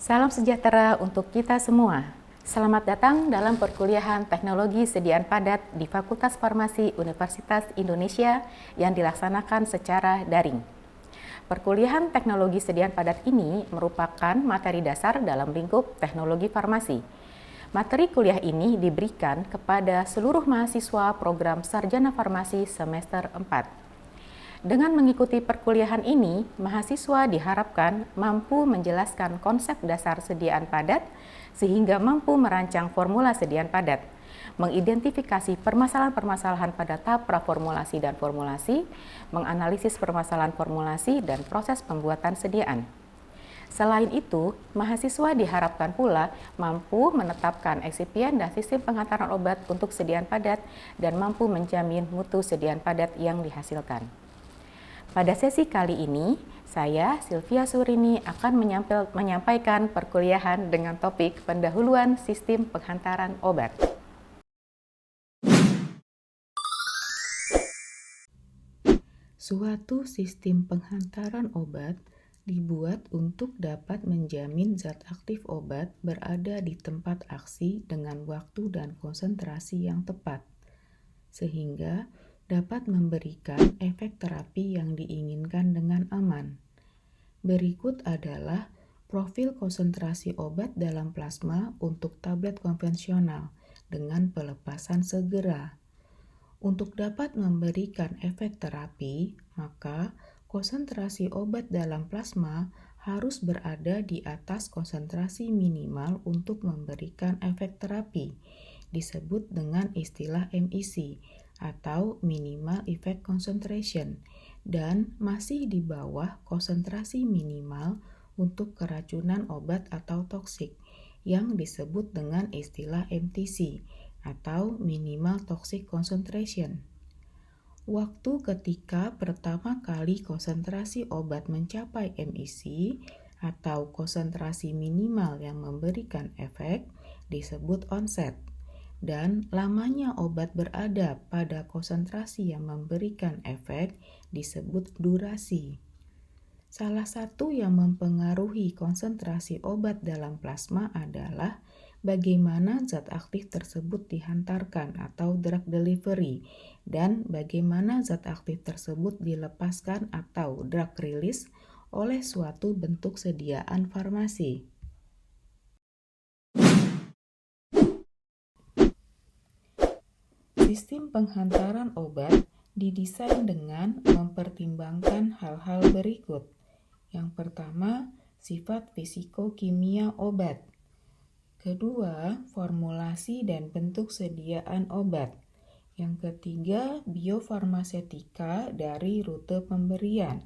Salam sejahtera untuk kita semua. Selamat datang dalam perkuliahan Teknologi Sediaan Padat di Fakultas Farmasi Universitas Indonesia yang dilaksanakan secara daring. Perkuliahan Teknologi Sediaan Padat ini merupakan materi dasar dalam lingkup teknologi farmasi. Materi kuliah ini diberikan kepada seluruh mahasiswa program Sarjana Farmasi semester 4. Dengan mengikuti perkuliahan ini, mahasiswa diharapkan mampu menjelaskan konsep dasar sediaan padat sehingga mampu merancang formula sediaan padat, mengidentifikasi permasalahan-permasalahan pada tahap praformulasi dan formulasi, menganalisis permasalahan formulasi dan proses pembuatan sediaan. Selain itu, mahasiswa diharapkan pula mampu menetapkan eksipien dan sistem penghantaran obat untuk sediaan padat dan mampu menjamin mutu sediaan padat yang dihasilkan. Pada sesi kali ini, saya, Sylvia Surini, akan menyampaikan perkuliahan dengan topik pendahuluan sistem penghantaran obat. Suatu sistem penghantaran obat dibuat untuk dapat menjamin zat aktif obat berada di tempat aksi dengan waktu dan konsentrasi yang tepat, sehingga dapat memberikan efek terapi yang diinginkan dengan aman. Berikut adalah profil konsentrasi obat dalam plasma untuk tablet konvensional dengan pelepasan segera. Untuk dapat memberikan efek terapi, maka konsentrasi obat dalam plasma harus berada di atas konsentrasi minimal untuk memberikan efek terapi, disebut dengan istilah MIC atau minimal effect concentration, dan masih di bawah konsentrasi minimal untuk keracunan obat atau toksik yang disebut dengan istilah MTC atau minimal toxic concentration. Waktu ketika pertama kali konsentrasi obat mencapai MIC atau konsentrasi minimal yang memberikan efek disebut onset, dan lamanya obat berada pada konsentrasi yang memberikan efek disebut durasi. Salah satu yang mempengaruhi konsentrasi obat dalam plasma adalah bagaimana zat aktif tersebut dihantarkan atau drug delivery dan bagaimana zat aktif tersebut dilepaskan atau drug release oleh suatu bentuk sediaan farmasi. Sistem penghantaran obat didesain dengan mempertimbangkan hal-hal berikut. Yang pertama, sifat fisiko-kimia obat. Kedua, formulasi dan bentuk sediaan obat. Yang ketiga, biofarmasetika dari rute pemberian.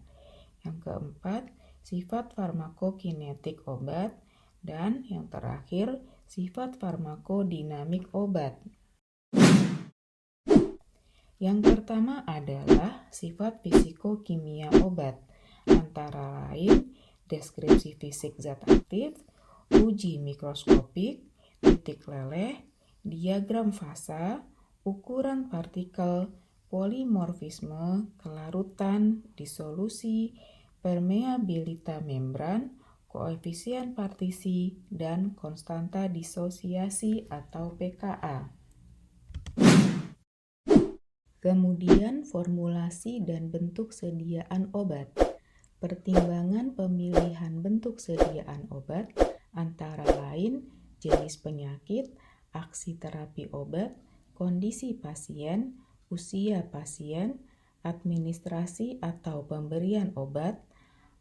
Yang keempat, sifat farmakokinetik obat. Dan yang terakhir, sifat farmakodinamik obat. Yang pertama adalah sifat fisiko-kimia obat, antara lain deskripsi fisik zat aktif, uji mikroskopik, titik leleh, diagram fasa, ukuran partikel, polimorfisme, kelarutan, disolusi, permeabilitas membran, koefisien partisi, dan konstanta disosiasi atau pKa. Kemudian formulasi dan bentuk sediaan obat. Pertimbangan pemilihan bentuk sediaan obat antara lain jenis penyakit, aksi terapi obat, kondisi pasien, usia pasien, administrasi atau pemberian obat,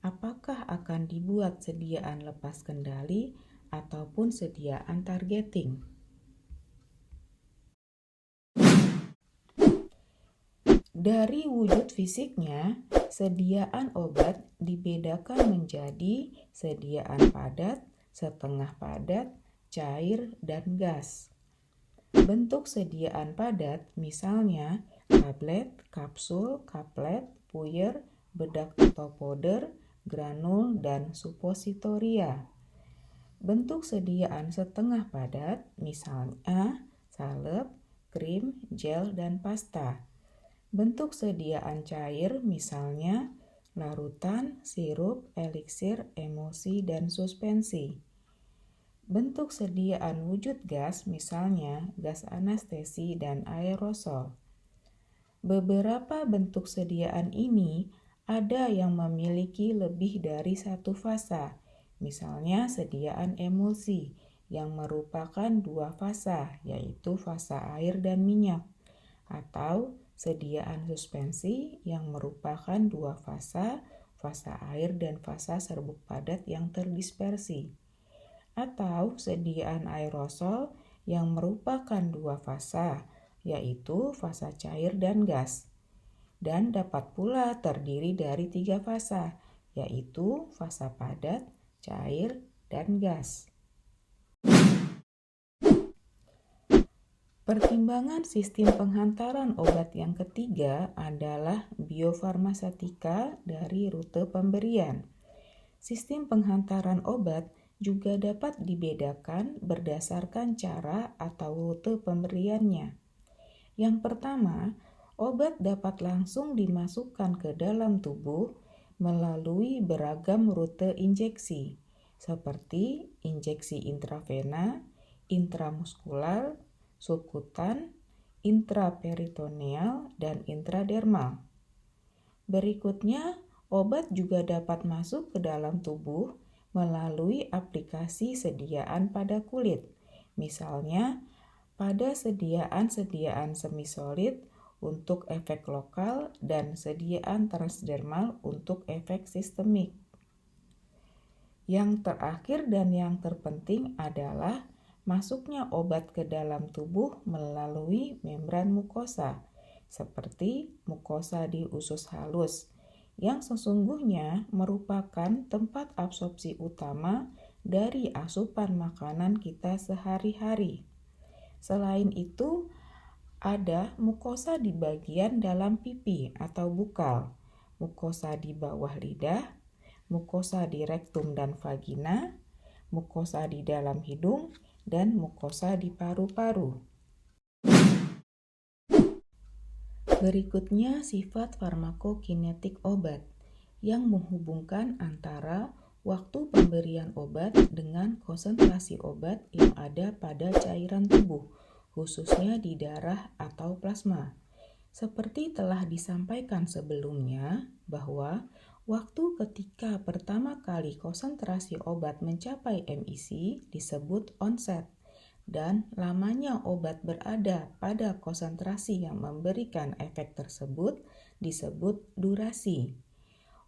apakah akan dibuat sediaan lepas kendali ataupun sediaan targeting. Dari wujud fisiknya, sediaan obat dibedakan menjadi sediaan padat, setengah padat, cair, dan gas. Bentuk sediaan padat misalnya tablet, kapsul, kaplet, puyer, bedak atau powder, granul, dan suppositoria. Bentuk sediaan setengah padat misalnya salep, krim, gel, dan pasta. Bentuk sediaan cair misalnya larutan, sirup, eliksir, emulsi, dan suspensi. Bentuk sediaan wujud gas misalnya gas anestesi dan aerosol. Beberapa bentuk sediaan ini ada yang memiliki lebih dari satu fasa, misalnya sediaan emulsi yang merupakan dua fasa, yaitu fasa air dan minyak, atau sediaan suspensi yang merupakan dua fasa, fasa air dan fasa serbuk padat yang terdispersi, atau sediaan aerosol yang merupakan dua fasa, yaitu fasa cair dan gas, dan dapat pula terdiri dari tiga fasa, yaitu fasa padat, cair, dan gas. Pertimbangan sistem penghantaran obat yang ketiga adalah biofarmasetika dari rute pemberian. Sistem penghantaran obat juga dapat dibedakan berdasarkan cara atau rute pemberiannya. Yang pertama, obat dapat langsung dimasukkan ke dalam tubuh melalui beragam rute injeksi, seperti injeksi intravena, intramuskular, subkutan, intraperitoneal, dan intradermal. Berikutnya, obat juga dapat masuk ke dalam tubuh melalui aplikasi sediaan pada kulit, misalnya pada sediaan semisolid untuk efek lokal dan sediaan transdermal untuk efek sistemik. Yang terakhir dan yang terpenting adalah masuknya obat ke dalam tubuh melalui membran mukosa, seperti mukosa di usus halus, yang sesungguhnya merupakan tempat absorpsi utama dari asupan makanan kita sehari-hari. Selain itu, ada mukosa di bagian dalam pipi atau bukal, mukosa di bawah lidah, mukosa di rektum dan vagina, mukosa di dalam hidung, dan mukosa di paru-paru. Berikutnya sifat farmakokinetik obat yang menghubungkan antara waktu pemberian obat dengan konsentrasi obat yang ada pada cairan tubuh, khususnya di darah atau plasma. Seperti telah disampaikan sebelumnya bahwa waktu ketika pertama kali konsentrasi obat mencapai MIC disebut onset, dan lamanya obat berada pada konsentrasi yang memberikan efek tersebut disebut durasi.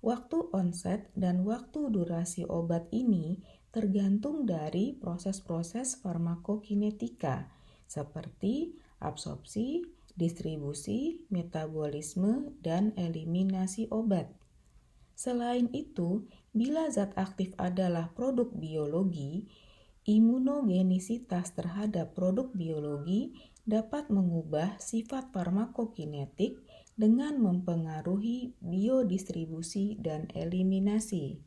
Waktu onset dan waktu durasi obat ini tergantung dari proses-proses farmakokinetika seperti absorpsi, distribusi, metabolisme, dan eliminasi obat. Selain itu, bila zat aktif adalah produk biologi, imunogenisitas terhadap produk biologi dapat mengubah sifat farmakokinetik dengan mempengaruhi biodistribusi dan eliminasi.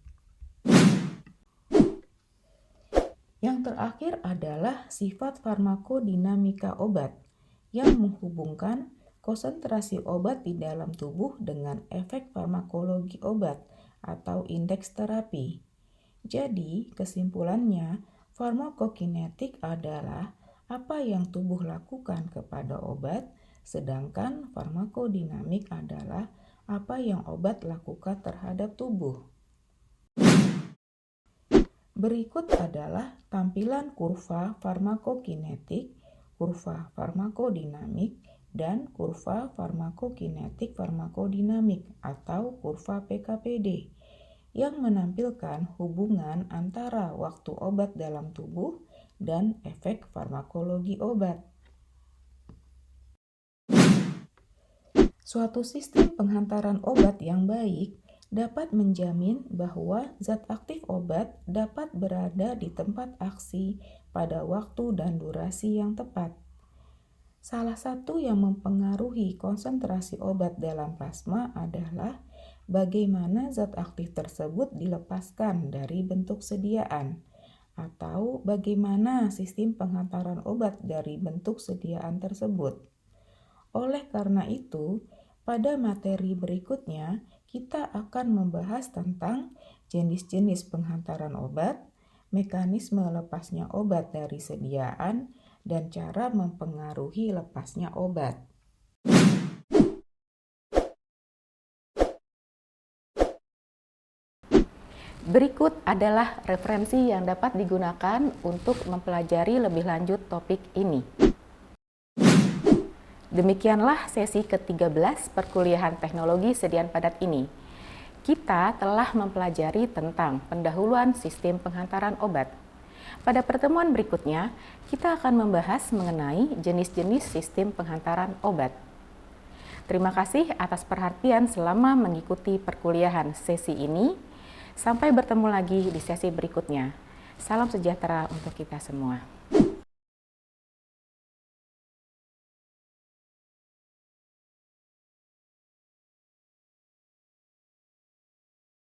Yang terakhir adalah sifat farmakodinamika obat yang menghubungkan konsentrasi obat di dalam tubuh dengan efek farmakologi obat atau indeks terapi. Jadi, kesimpulannya, farmakokinetik adalah apa yang tubuh lakukan kepada obat, sedangkan farmakodinamik adalah apa yang obat lakukan terhadap tubuh. Berikut adalah tampilan kurva farmakokinetik, kurva farmakodinamik, dan kurva farmakokinetik farmakodinamik atau kurva PKPD yang menampilkan hubungan antara waktu obat dalam tubuh dan efek farmakologi obat. Suatu sistem penghantaran obat yang baik dapat menjamin bahwa zat aktif obat dapat berada di tempat aksi pada waktu dan durasi yang tepat. Salah satu yang mempengaruhi konsentrasi obat dalam plasma adalah bagaimana zat aktif tersebut dilepaskan dari bentuk sediaan, atau bagaimana sistem penghantaran obat dari bentuk sediaan tersebut. Oleh karena itu, pada materi berikutnya kita akan membahas tentang jenis-jenis penghantaran obat, mekanisme lepasnya obat dari sediaan, dan cara mempengaruhi lepasnya obat. Berikut adalah referensi yang dapat digunakan untuk mempelajari lebih lanjut topik ini. Demikianlah sesi ke-13 perkuliahan teknologi sediaan padat ini. Kita telah mempelajari tentang pendahuluan sistem penghantaran obat. Pada pertemuan berikutnya, kita akan membahas mengenai jenis-jenis sistem penghantaran obat. Terima kasih atas perhatian selama mengikuti perkuliahan sesi ini. Sampai bertemu lagi di sesi berikutnya. Salam sejahtera untuk kita semua.